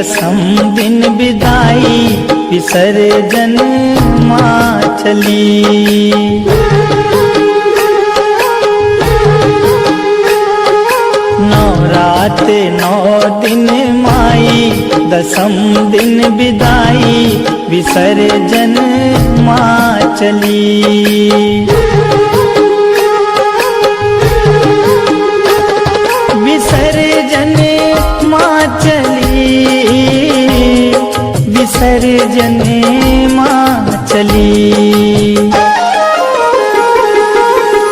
दसम दिन विदाई विसर्जन माँ चली। नवरात 9 दिन माई दसम दिन विदाई विसर्जन माँ चली। विसर्जन माँ चली, विसर्जन माँ चली।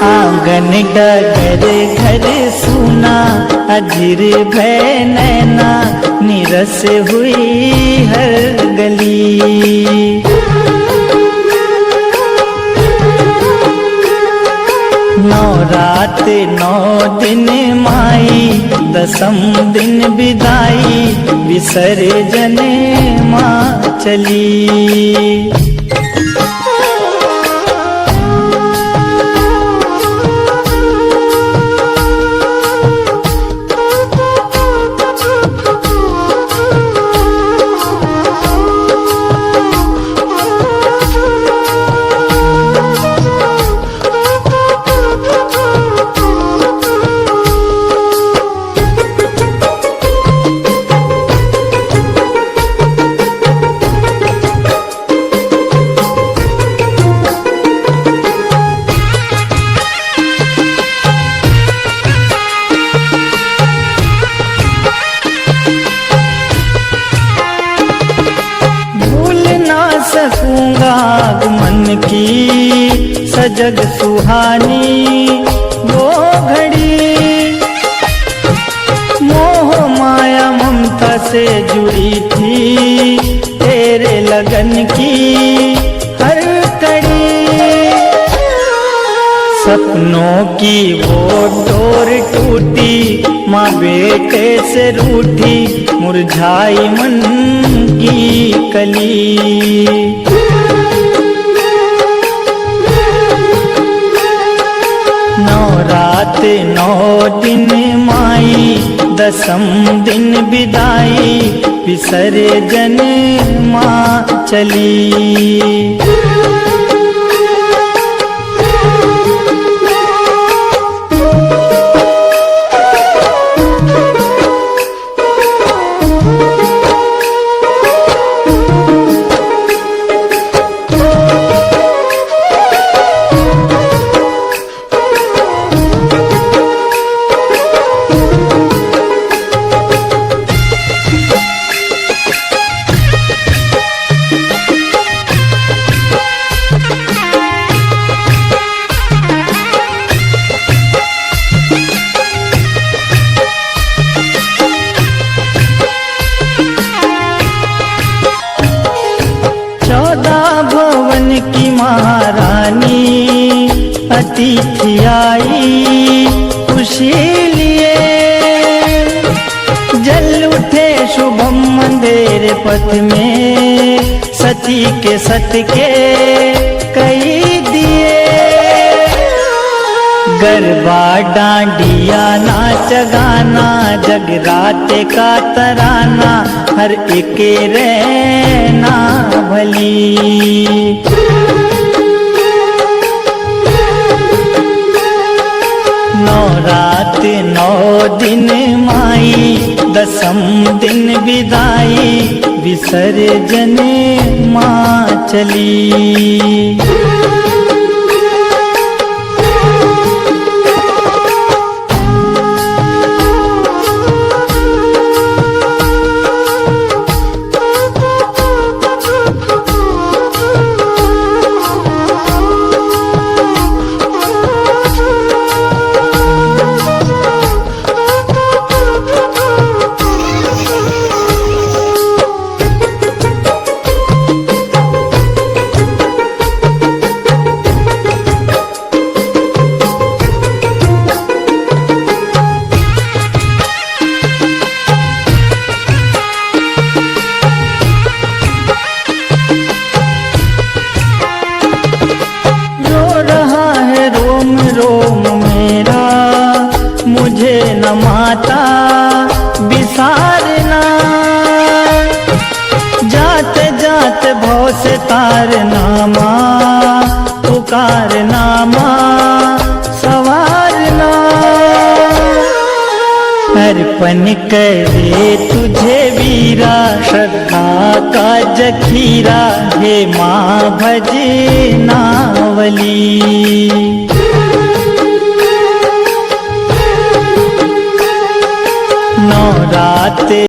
आंगन डगर घर सुना अधीर भय नैना निरस हुई हर गली। नवरात 9 दिन माई दसम दिन विदाई विसर्जन माँ चली। सकूंगा मन की सजग सुहानी वो घड़ी। मोह माया ममता से जुड़ी थी तेरे लगन की हर कड़ी। सपनों की वो डोर टूटी माँ बेटे से रूठी मुरझाई मन की कली। नवरात 9 दिन माई दसम दिन विदाई विसर्जन माँ चली। की महारानी अतिथि आई खुशी लिए। जल उठे शुभम मंदिर पथ में सती के सत के कई दिए। गरबा डांडिया नाच गाना जगराते का तराना हर एक रहना भली। नवरात 9 दिन माई दसम दिन विदाई विसर्जन माँ चली। मुझे न माता बिसारना। से तार नामा पुकार नामा सवारना। अर्पण करे तुझे वीरा श्रद्धा का जखीरा, हे माँ भजे नावली। नौराते